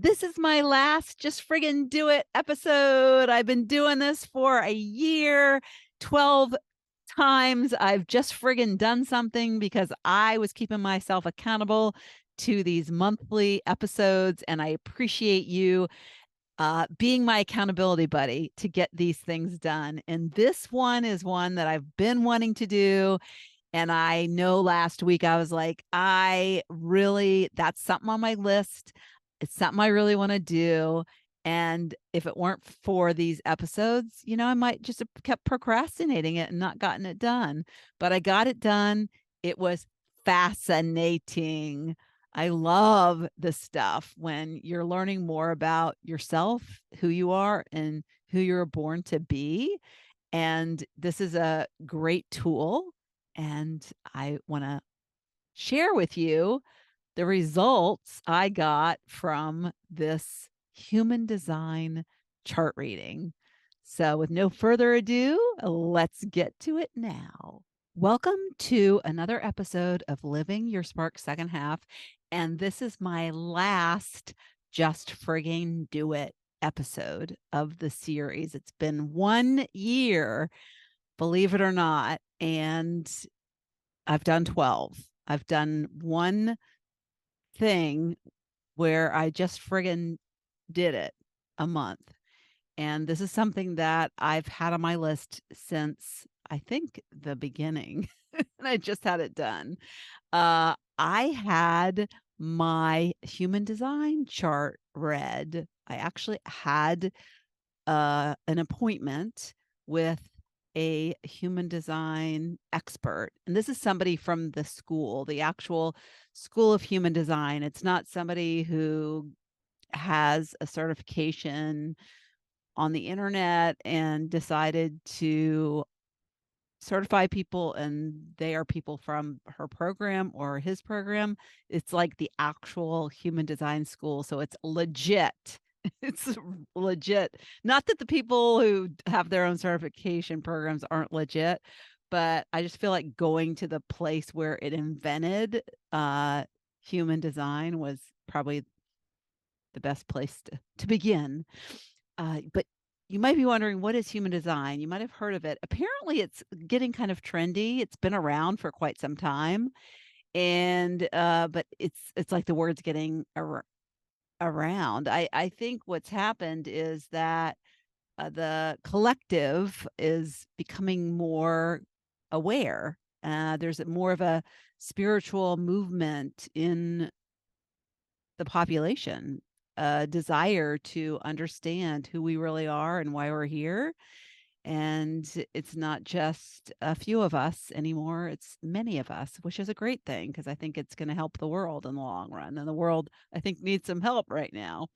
This is my last Just Friggin' Do It episode. I've been doing this for a year, 12 times. I've just friggin' done something because I was keeping myself accountable to these monthly episodes. And I appreciate you being my accountability buddy to get these things done. And this one is one that I've been wanting to do. And I know last week I was like, that's something on my list. It's something I really want to do. And if it weren't for these episodes, I might just have kept procrastinating it and not gotten it done. But I got it done. It was fascinating. I love this stuff when you're learning more about yourself, who you are, and who you're born to be. And this is a great tool. And I want to share with you the results I got from this human design chart reading. So, with no further ado, let's get to it now. Welcome to another episode of Living Your Spark Second Half. And this is my last Just Friggin' Do It episode of the series. It's been 1 year, believe it or not, and I've done 12. I've done one thing where I just friggin' did it a month. And this is something that I've had on my list since I think the beginning, and I just had it done. I had my human design chart read. I actually had an appointment with a human design expert. And this is somebody from the school, the actual School of Human Design. It's not somebody who has a certification on the internet and decided to certify people and they are people from her program or his program. It's like the actual human design school. So it's legit. It's legit. Not that the people who have their own certification programs aren't legit, but I just feel like going to the place where it invented human design was probably the best place to begin. But you might be wondering, what is human design? You might have heard of it. Apparently, it's getting kind of trendy. It's been around for quite some time, and but it's like the word's getting around. I think what's happened is that the collective is becoming more aware. There's more of a spiritual movement in the population, a desire to understand who we really are and why we're here. And it's not just a few of us anymore, it's many of us, which is a great thing because I think it's going to help the world in the long run. And the world, I think, needs some help right now.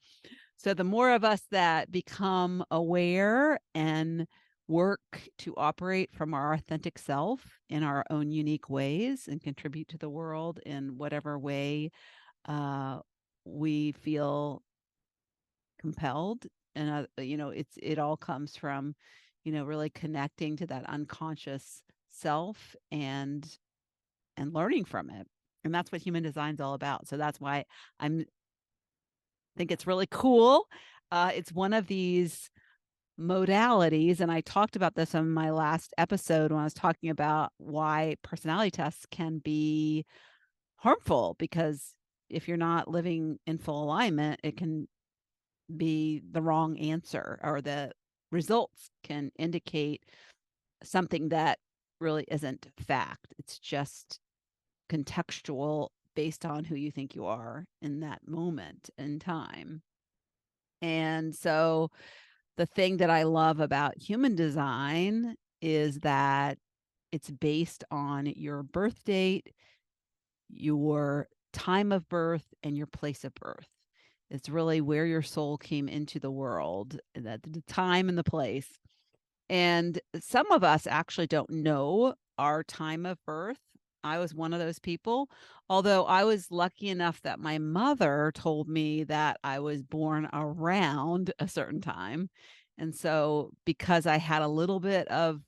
So the more of us that become aware and work to operate from our authentic self in our own unique ways and contribute to the world in whatever way we feel compelled. And it all comes from really connecting to that unconscious self and learning from it. And that's what human design is all about. So that's why I'm think it's really cool. It's one of these modalities, and I talked about this in my last episode when I was talking about why personality tests can be harmful, because if you're not living in full alignment, it can be the wrong answer, or the results can indicate something that really isn't fact. It's just contextual based on who you think you are in that moment in time. And so the thing that I love about human design is that it's based on your birth date, your time of birth, and your place of birth. It's really where your soul came into the world, that the time and the place. And some of us actually don't know our time of birth. I was one of those people, although I was lucky enough that my mother told me that I was born around a certain time. And so because I had a little bit of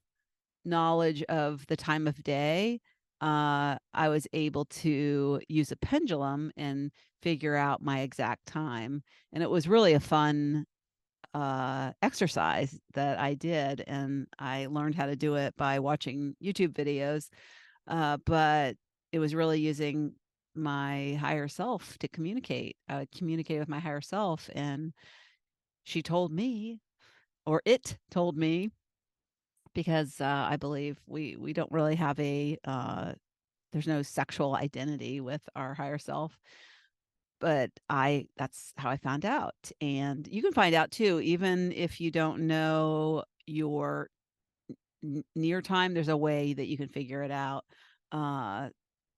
knowledge of the time of day, I was able to use a pendulum and figure out my exact time. And it was really a fun exercise that I did. And I learned how to do it by watching YouTube videos. But it was really using my higher self to communicate. I would communicate with my higher self, and she told me, or it told me, because I believe we don't really have a there's no sexual identity with our higher self, but I that's how I found out. And you can find out too, even if you don't know your near time, there's a way that you can figure it out. Uh,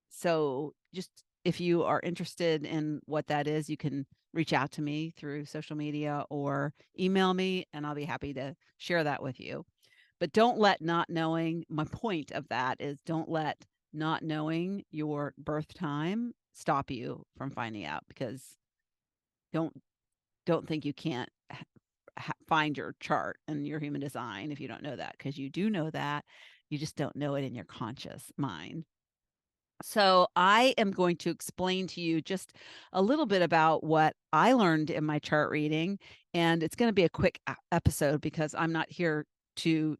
so just if you are interested in what that is, you can reach out to me through social media or email me, and I'll be happy to share that with you. But don't let not knowing, my point of that is don't let not knowing your birth time stop you from finding out, because don't don't think you can't find your chart and your human design if you don't know that, because you do know that. You just don't know it in your conscious mind. So I am going to explain to you just a little bit about what I learned in my chart reading, and it's going to be a quick episode because I'm not here to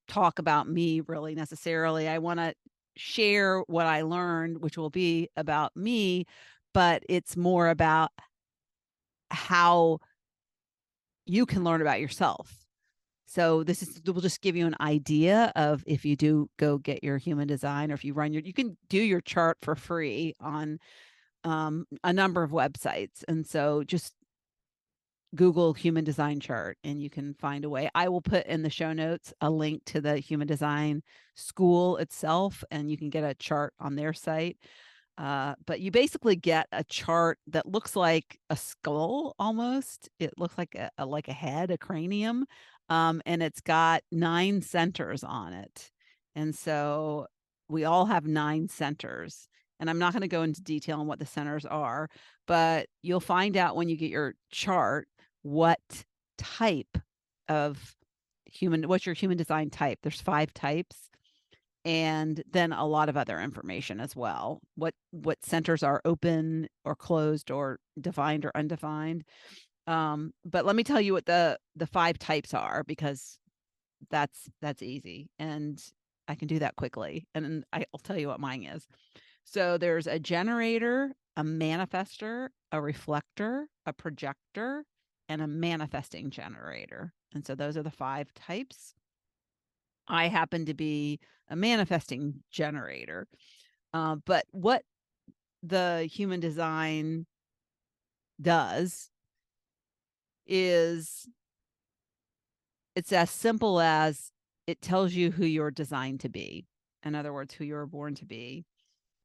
talk about me really necessarily. I want to share what I learned, which will be about me, but it's more about how you can learn about yourself. So this is will just give you an idea of, if you do go get your human design, or if you run you can do your chart for free on a number of websites. And so just Google human design chart and you can find a way. I will put in the show notes a link to the human design school itself, and you can get a chart on their site. But you basically get a chart that looks like a skull almost. It looks like a head, a cranium, and it's got 9 centers on it. And so we all have 9 centers. And I'm not going to go into detail on what the centers are, but you'll find out when you get your chart what type of what's your human design type. There's 5 types, and then a lot of other information as well. What centers are open or closed or defined or undefined. But let me tell you what the 5 types are, because that's easy, and I can do that quickly. And I'll tell you what mine is. So there's a generator, a manifester, a reflector, a projector, and a manifesting generator. And so those are the 5 types. I happen to be a manifesting generator. But what the human design does is, it's as simple as it tells you who you're designed to be. In other words, who you were born to be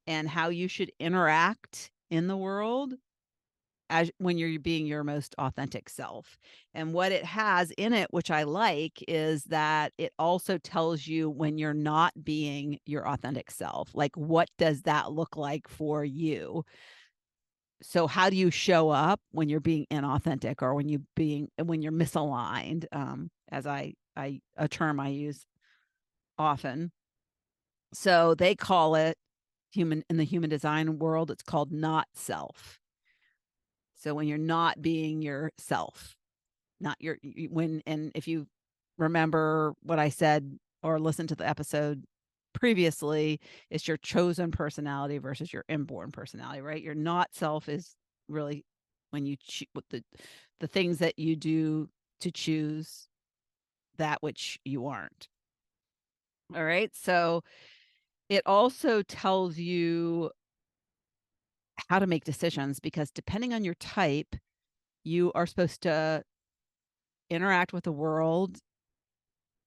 and how you should interact in the world as when you're being your most authentic self. And what it has in it, which I like, is that it also tells you when you're not being your authentic self. Like, what does that look like for you? So how do you show up when you're being inauthentic, or when you're misaligned, as a term I use often. So they call it, in the human design world, it's called not self. So when you're not being yourself, not your when and if you remember what I said or listen to the episode previously, it's your chosen personality versus your inborn personality, right? Your not self is really when you the things that you do to choose that which you aren't. All right. So it also tells you how to make decisions, because depending on your type, you are supposed to interact with the world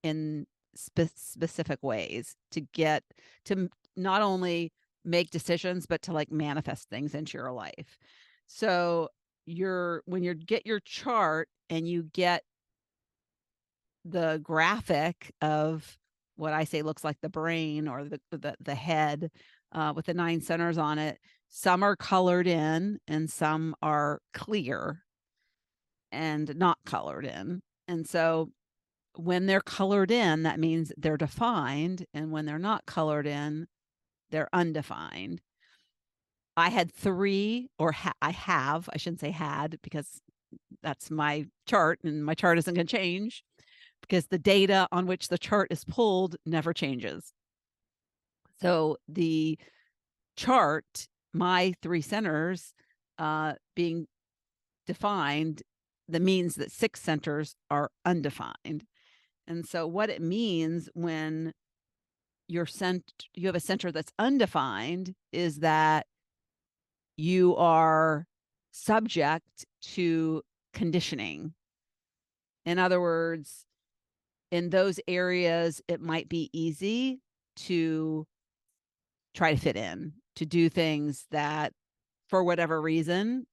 in specific ways to get to not only make decisions, but to like manifest things into your life. So when you get your chart and you get the graphic of what I say looks like the brain, or the head, with the 9 centers on it, some are colored in and some are clear and not colored in. And so when they're colored in, that means they're defined. And when they're not colored in, They're undefined. I had 3 or I shouldn't say had because that's my chart and my chart isn't going to change because the data on which the chart is pulled never changes. So the chart, my 3 centers being defined, that means that 6 centers are undefined. And so what it means when you have a center that's undefined is that you are subject to conditioning. In other words, in those areas, it might be easy to try to fit in, to do things that, for whatever reason,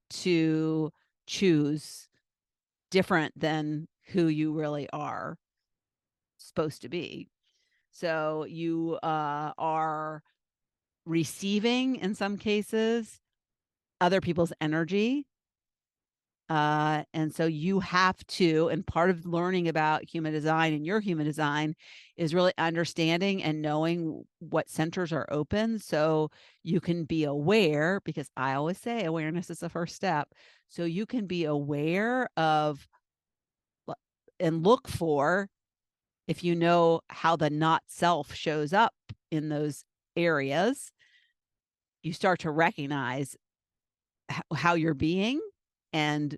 to choose different than who you really are supposed to be. So you are receiving, in some cases, other people's energy. And so you have to, and part of learning about human design and your human design is really understanding and knowing what centers are open so you can be aware, because I always say awareness is the first step. So you can be aware of and look for, if you know how the not self shows up in those areas, you start to recognize how you're being and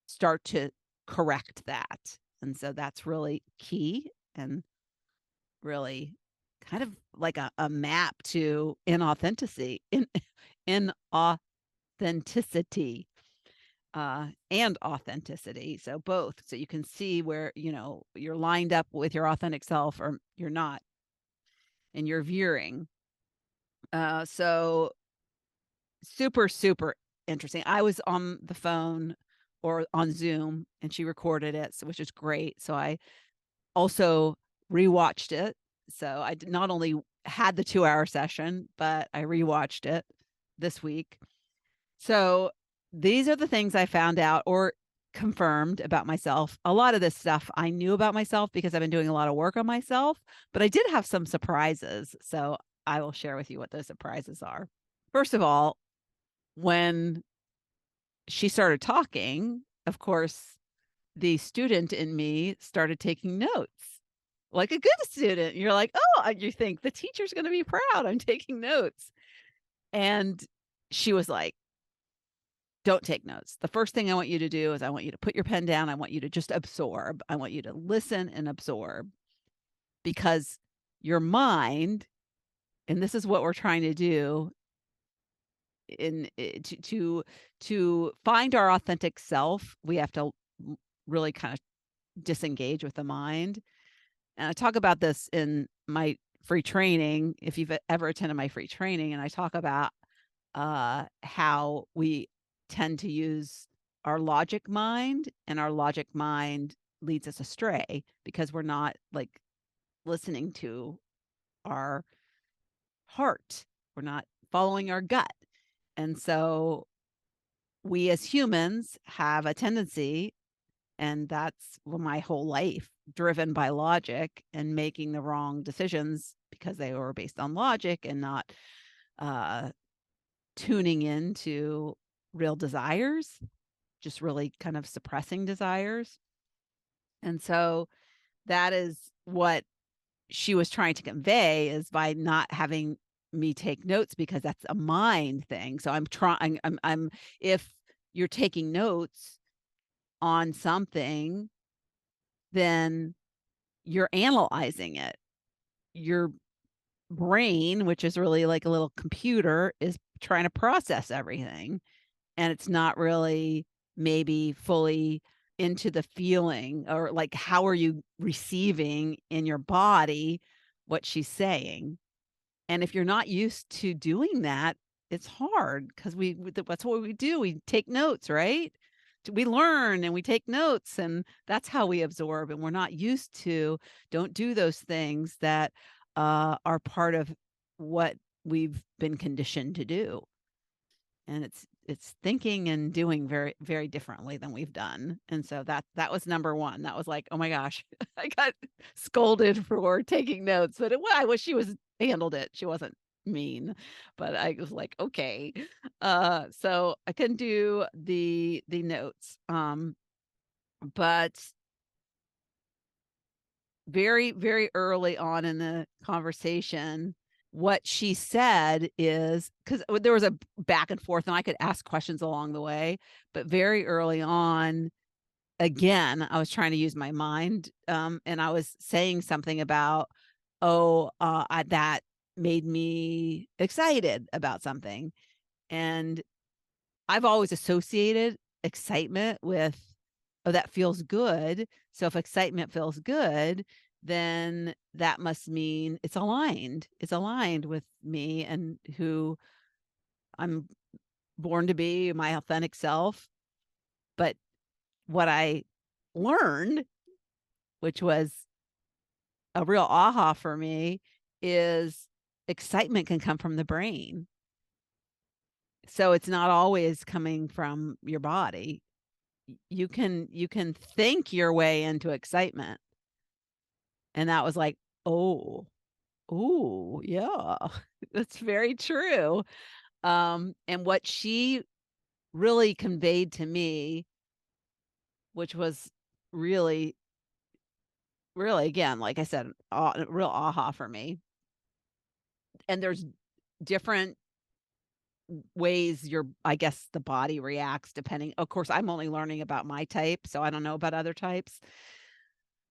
start to correct that. And so that's really key and really kind of like a map to inauthenticity, inauthenticity, and authenticity. So both. So you can see where, you're lined up with your authentic self or you're not, and you're veering. So super, super interesting. I was on the phone or on Zoom and she recorded it, so which is great. So I also rewatched it. So I did not only had the 2-hour session, but I rewatched it this week. So these are the things I found out or confirmed about myself. A lot of this stuff I knew about myself because I've been doing a lot of work on myself, but I did have some surprises. So I will share with you what those surprises are. First of all, when she started talking, of course, the student in me started taking notes like a good student. You're like, oh, you think the teacher's going to be proud. I'm taking notes. And she was like, don't take notes. The first thing I want you to do is I want you to put your pen down. I want you to just absorb. I want you to listen and absorb because your mind, and this is what we're trying to do in to find our authentic self, we have to really kind of disengage with the mind. And I talk about this in my free training, if you've ever attended my free training, and I talk about how we tend to use our logic mind, and our logic mind leads us astray because we're not like listening to our heart. We're not following our gut. And so we as humans have a tendency, and that's my whole life, driven by logic and making the wrong decisions because they were based on logic and not tuning into real desires, just really kind of suppressing desires. And so that is what she was trying to convey, is by not having me take notes, because that's a mind thing. So I'm trying, if you're taking notes on something, then you're analyzing it. Your brain, which is really like a little computer, is trying to process everything. And it's not really maybe fully into the feeling, or like, how are you receiving in your body what she's saying? And if you're not used to doing that, it's hard because that's what we do. We take notes, right? We learn and we take notes, and that's how we absorb. And we're not used to, don't do those things that are part of what we've been conditioned to do. And it's thinking and doing very, very differently than we've done. And so that was number one. That was like, oh my gosh, I got scolded for taking notes, but I wish she was handled it. She wasn't mean, but I was like, okay. So I couldn't do the notes. But very, very early on in the conversation, what she said is because there was a back and forth, and I could ask questions along the way, but very early on, again, I was trying to use my mind, and I was saying something about, that made me excited about something, and I've always associated excitement with, "Oh, that feels good." So if excitement feels good, then that must mean it's aligned. It's aligned with me and who I'm born to be, my authentic self. But what I learned, which was a real aha for me, is excitement can come from the brain. So it's not always coming from your body. You can think your way into excitement. And that was like, oh, ooh, yeah, that's very true. And what she really conveyed to me, which was really, really, again, like I said, a real aha for me. And there's different ways I guess the body reacts depending. Of course, I'm only learning about my type, so I don't know about other types.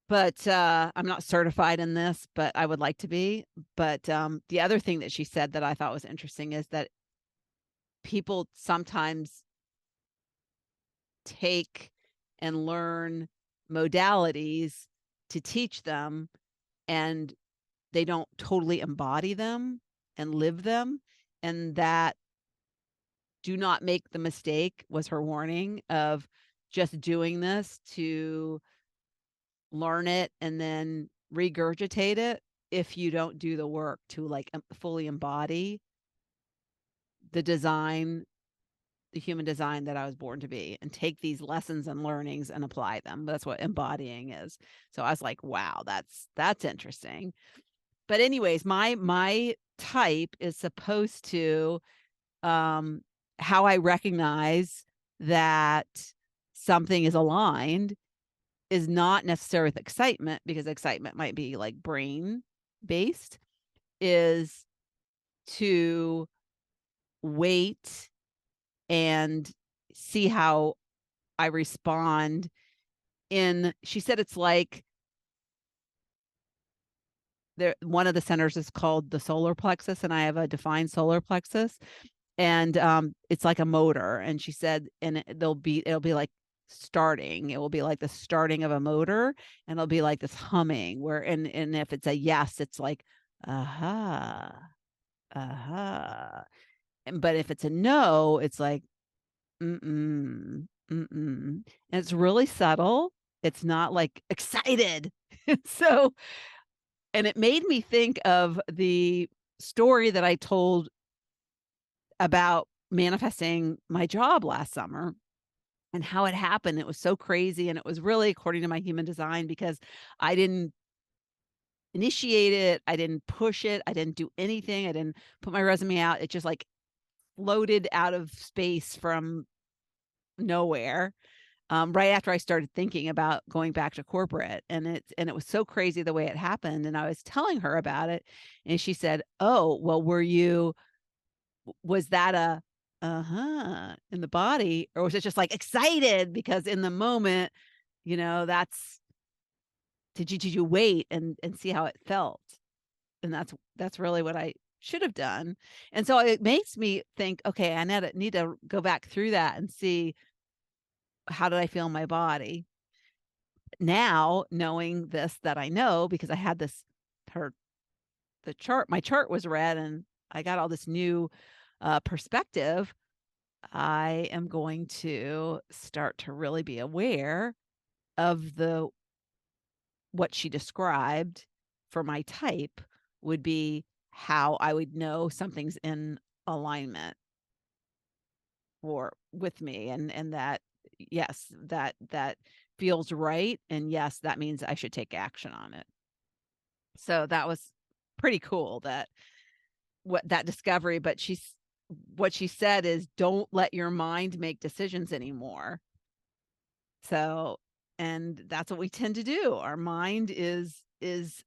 But, I'm not certified in this, but I would like to be. But, the other thing that she said that I thought was interesting is that people sometimes take and learn modalities to teach them, and they don't totally embody them and live them, and that do not make the mistake, was her warning, of just doing this to learn it and then regurgitate it if you don't do the work to like fully embody the design, the human design that I was born to be, and take these lessons and learnings and apply them. That's what embodying is. So I was like, wow, that's interesting. But anyways, my type is supposed to, how I recognize that something is aligned is not necessarily with excitement, because excitement might be like brain based, is to wait and see how I respond. She said it's like there, one of the centers is called the solar plexus, and I have a defined solar plexus, and it's like a motor. And she said, and it'll be like starting, it will be like the starting of a motor, and it'll be like this humming where, and if it's a yes, it's like, aha, aha. But if it's a no, it's like, mm-mm, mm-mm. And it's really subtle. It's not like excited. So, and it made me think of the story that I told about manifesting my job last summer and how it happened. It was so crazy. And it was really according to my human design, because I didn't initiate it. I didn't push it. I didn't do anything. I didn't put my resume out. It just like floated out of space from nowhere. Right after I started thinking about going back to corporate, and it was so crazy the way it happened. And I was telling her about it, and she said, "Oh, well, was that a in the body, or was it just like excited because in the moment, that's did you wait and see how it felt?" And that's really what I should have done. And so it makes me think, okay, I need to go back through that and see, how did I feel in my body? Now, knowing this, that I know, because I had this, her the chart, my chart was read, and I got all this new perspective. I am going to start to really be aware of the what she described for my type would be how I would know something's in alignment or with me, and that, yes, that feels right, and yes, that means I should take action on it. So that was pretty cool that what that discovery, but what she said is don't let your mind make decisions anymore. So, and that's what we tend to do. Our mind is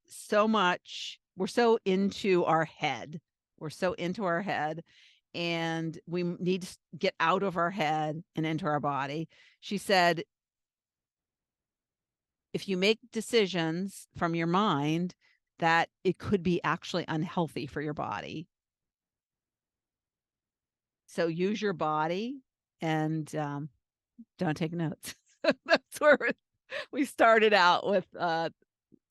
so much, we're so into our head. We're so into our head, and we need to get out of our head and into our body. She said, if you make decisions from your mind, that it could be actually unhealthy for your body. So use your body and don't take notes. That's where we started out with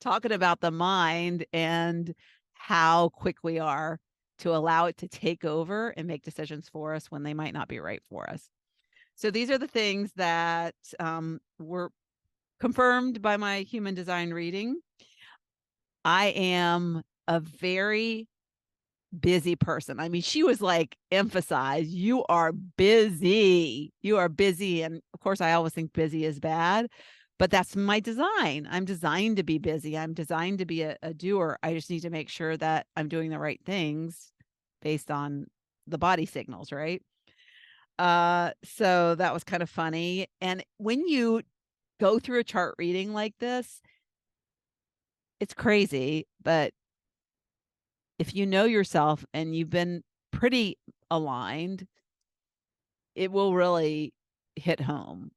talking about the mind and how quick we are to allow it to take over and make decisions for us when they might not be right for us. So these are the things that were confirmed by my human design reading. I am a very busy person. I mean, she was like, emphasize, you are busy. You are busy. And of course, I always think busy is bad, but that's my design. I'm designed to be busy. I'm designed to be a doer. I just need to make sure that I'm doing the right things based on the body signals, right? So that was kind of funny. And when you go through a chart reading like this, it's crazy, but if you know yourself and you've been pretty aligned, it will really hit home.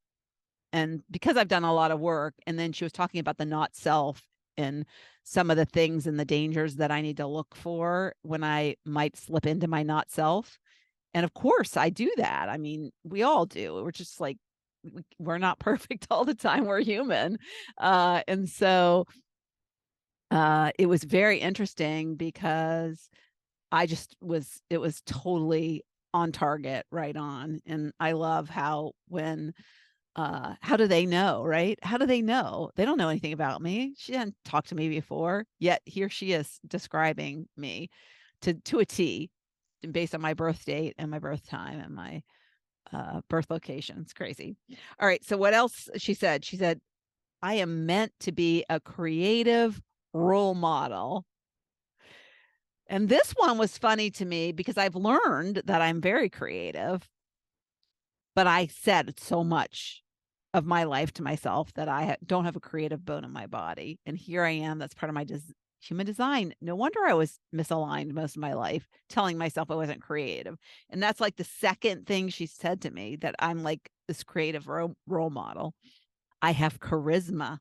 And because I've done a lot of work, and then she was talking about the not self and some of the things and the dangers that I need to look for when I might slip into my not self. And of course, I do that. I mean, we all do. We're just like, we're not perfect all the time. We're human. And so it was very interesting because it was totally on target, right on. And I love how how do they know, right? How do they know? They don't know anything about me. She hadn't talked to me before, yet here she is describing me to a T based on my birth date and my birth time and my birth location. It's crazy. All right. So what else she said? She said, I am meant to be a creative role model. And this one was funny to me because I've learned that I'm very creative, but I said so much of my life to myself that I don't have a creative bone in my body. And here I am. That's part of my human design. No wonder I was misaligned most of my life, telling myself I wasn't creative. And that's like the second thing she said to me, that I'm like this creative role model. I have charisma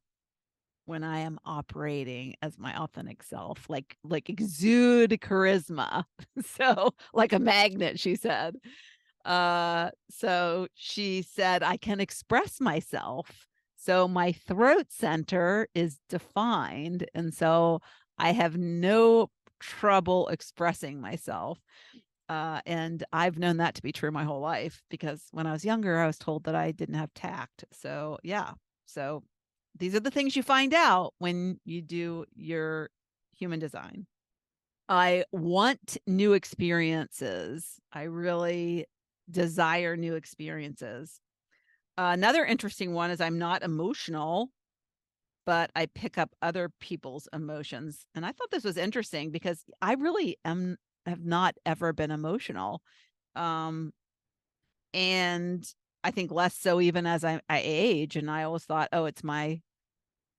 when I am operating as my authentic self, like exude charisma. So like a magnet, she said. So she said, I can express myself. So my throat center is defined. And so I have no trouble expressing myself. And I've known that to be true my whole life, because when I was younger, I was told that I didn't have tact. So yeah. So these are the things you find out when you do your human design. I want new experiences. I really desire new experiences. Another interesting one is I'm not emotional, but I pick up other people's emotions. And I thought this was interesting because I really have not ever been emotional. And I think less so even as I age. And I always thought, oh, it's my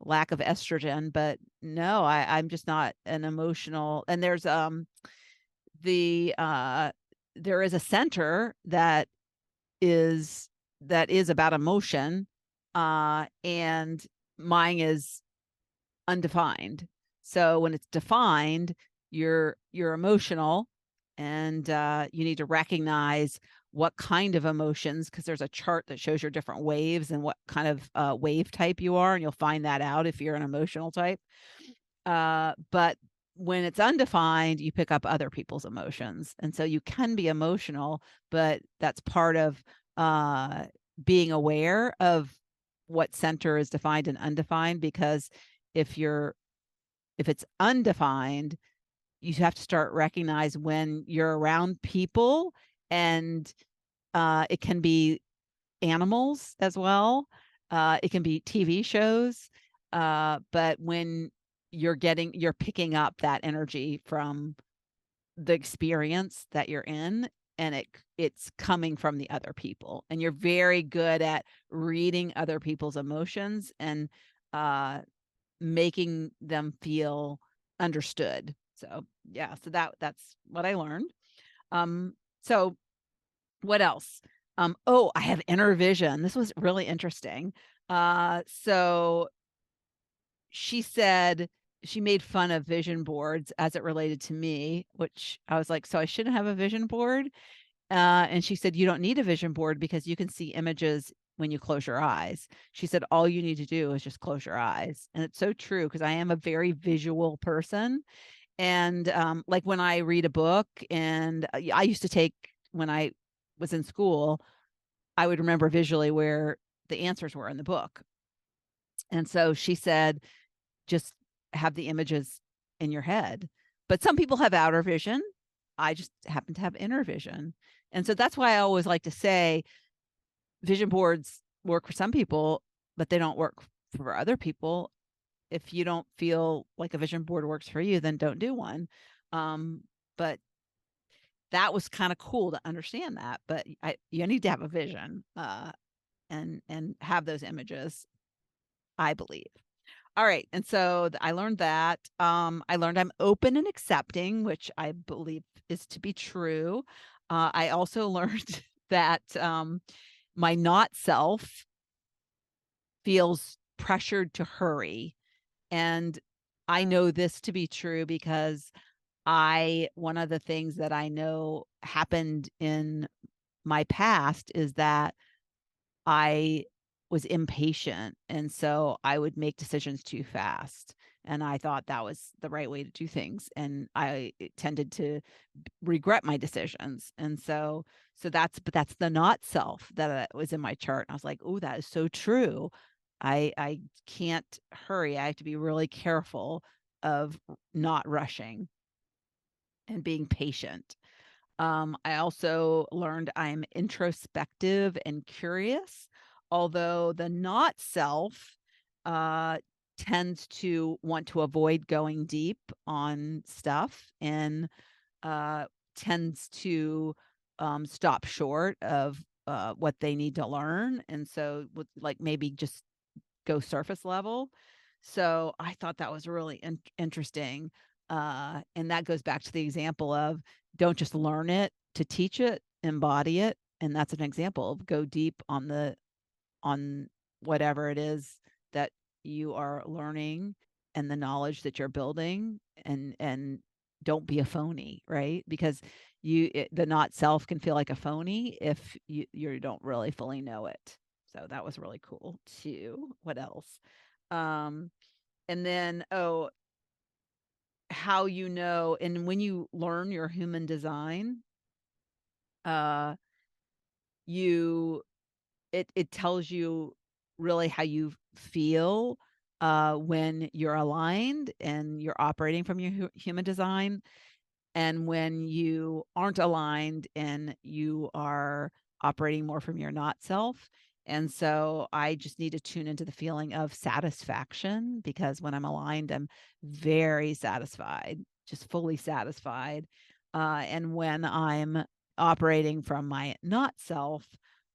lack of estrogen, but no, I'm just not an emotional. And there's the there is a center that is about emotion, and mine is undefined. So when it's defined, you're emotional, and you need to recognize what kind of emotions, because there's a chart that shows your different waves and what kind of wave type you are, and you'll find that out if you're an emotional type. But when it's undefined, you pick up other people's emotions. And so you can be emotional, but that's part of being aware of what center is defined and undefined, because if it's undefined, you have to start recognize when you're around people, and it can be animals as well. It can be TV shows. But when you're picking up that energy from the experience that you're in, and it's coming from the other people, and you're very good at reading other people's emotions and uh making them feel understood. So yeah, so that's what I learned. So what else? Oh, I have inner vision. This was really interesting. So she said she made fun of vision boards as it related to me, which I was like, so I shouldn't have a vision board? And she said, you don't need a vision board because you can see images when you close your eyes. She said, all you need to do is just close your eyes. And it's so true because I am a very visual person. And like when I read a book, and I used to take, when I was in school, I would remember visually where the answers were in the book. And so she said, just have the images in your head. But some people have outer vision. I just happen to have inner vision. And so that's why I always like to say vision boards work for some people, but they don't work for other people. If you don't feel like a vision board works for you, then don't do one. But that was kind of cool to understand that. But you need to have a vision and have those images, I believe. All right. And so I learned that. I learned I'm open and accepting, which I believe is to be true. I also learned that my not self feels pressured to hurry. And I know this to be true because one of the things that I know happened in my past is that I was impatient, and so I would make decisions too fast, and I thought that was the right way to do things, and I tended to regret my decisions, and so that's the not self that was in my chart. And I was like, "Oh, that is so true. I can't hurry. I have to be really careful of not rushing and being patient." I also learned I'm introspective and curious, although the not self uh, tends to want to avoid going deep on stuff and uh, tends to stop short of what they need to learn. And so, would like maybe just go surface level. So I thought that was really interesting. And that goes back to the example of don't just learn it to teach it, embody it. And that's an example of go deep on whatever it is that you are learning and the knowledge that you're building, and don't be a phony, right? Because the not self can feel like a phony if you don't really fully know it. So that was really cool too. What else? Um, and then, oh, how and when you learn your human design, uh, you it tells you really how you feel when you're aligned and you're operating from your human design, and when you aren't aligned and you are operating more from your not self. And so I just need to tune into the feeling of satisfaction, because when I'm aligned, I'm very satisfied, just fully satisfied. And when I'm operating from my not self,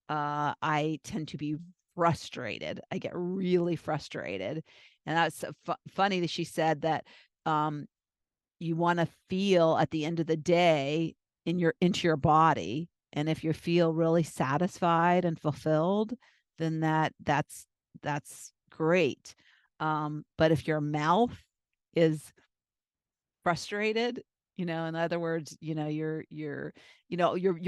I tend to be frustrated. I get really frustrated. And that's so funny that she said that um, you want to feel at the end of the day into your body, and if you feel really satisfied and fulfilled, then that's great. But if your mouth is frustrated, in other words, your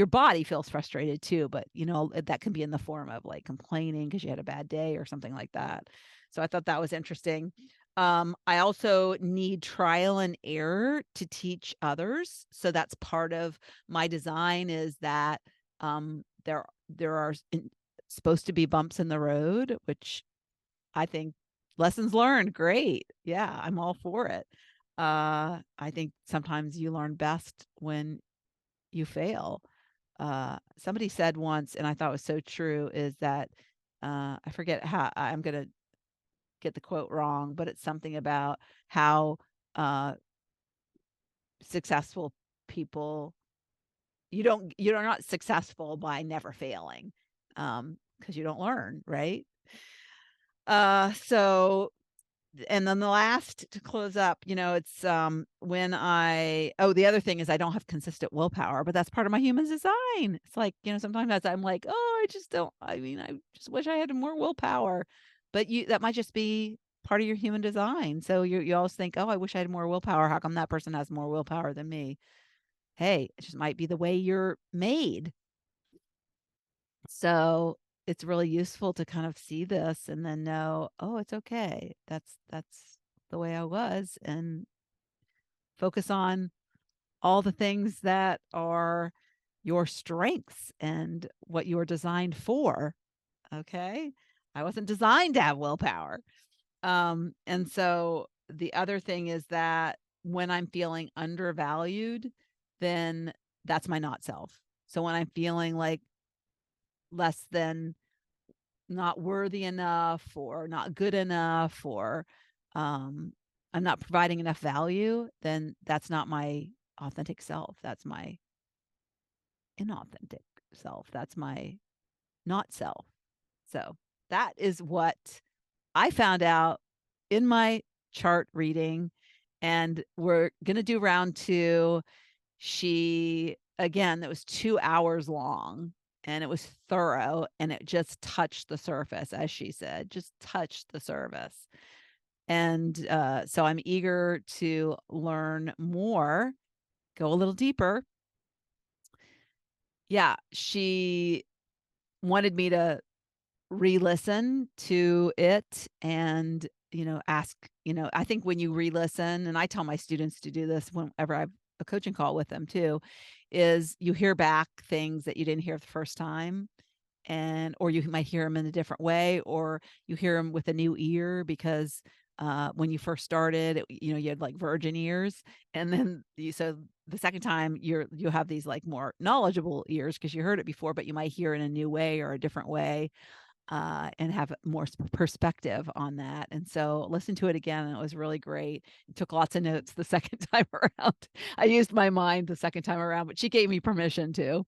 body feels frustrated too, but that can be in the form of like complaining because you had a bad day or something like that. So I thought that was interesting. I also need trial and error to teach others. So that's part of my design, is that there are supposed to be bumps in the road, which I think lessons learned, great. Yeah, I'm all for it. I think sometimes you learn best when you fail. Somebody said once, and I thought was so true, is that I forget how I'm gonna get the quote wrong, but it's something about how successful people, you're not successful by never failing, because you don't learn, right? So, and then the last to close up, it's when the other thing is I don't have consistent willpower, but that's part of my human design. It's like, sometimes I'm like, oh, I just wish I had more willpower. But that might just be part of your human design. So you always think, oh, I wish I had more willpower. How come that person has more willpower than me? Hey, it just might be the way you're made. So it's really useful to kind of see this and then know, oh, it's okay. That's the way I was, and focus on all the things that are your strengths and what you were designed for. Okay. I wasn't designed to have willpower. And so the other thing is that when I'm feeling undervalued, then that's my not self. So when I'm feeling like less than, not worthy enough or not good enough, or I'm not providing enough value, then that's not my authentic self. That's my inauthentic self. That's my not self. So that is what I found out in my chart reading. And we're going to do round 2. That was 2 hours long, and it was thorough, and it just touched the surface, as she said, just touched the surface. And so I'm eager to learn more, go a little deeper. Yeah, she wanted me to re-listen to it and, ask, I think when you re-listen, and I tell my students to do this whenever I have a coaching call with them too, is you hear back things that you didn't hear the first time, or you might hear them in a different way, or you hear them with a new ear because when you first started, you had like virgin ears, and then so the second time you have these like more knowledgeable ears because you heard it before, but you might hear it in a new way or a different way, and have more perspective on that. And so listen to it again, and it was really great. Took lots of notes the second time around. I used my mind the second time around, but she gave me permission to.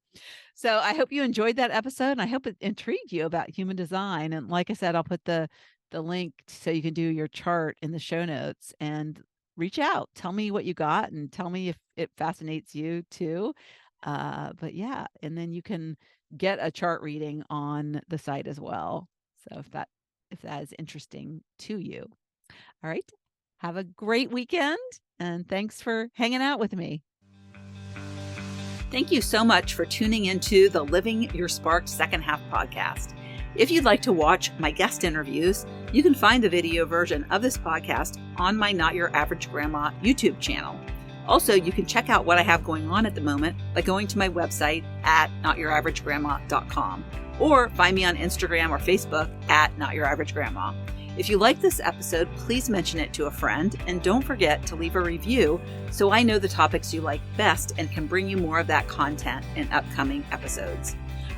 So I hope you enjoyed that episode, and I hope it intrigued you about human design. And like I said, I'll put the link so you can do your chart in the show notes, and reach out. Tell me what you got, and tell me if it fascinates you too. But yeah, and then you can get a chart reading on the site as well. So if that is interesting to you. All right. Have a great weekend, and thanks for hanging out with me. Thank you so much for tuning into the Living Your Spark Second Half podcast. If you'd like to watch my guest interviews, you can find the video version of this podcast on my Not Your Average Grandma YouTube channel. Also, you can check out what I have going on at the moment by going to my website at notyouraverage.grandma.com, or find me on Instagram or Facebook at notyouraverage.grandma. If you like this episode, please mention it to a friend, and don't forget to leave a review so I know the topics you like best and can bring you more of that content in upcoming episodes.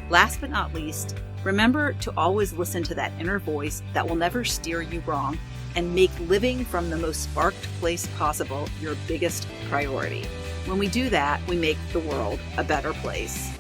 Last but not least, remember to always listen to that inner voice that will never steer you wrong, and make living from the most sparked place possible your biggest priority. When we do that, we make the world a better place.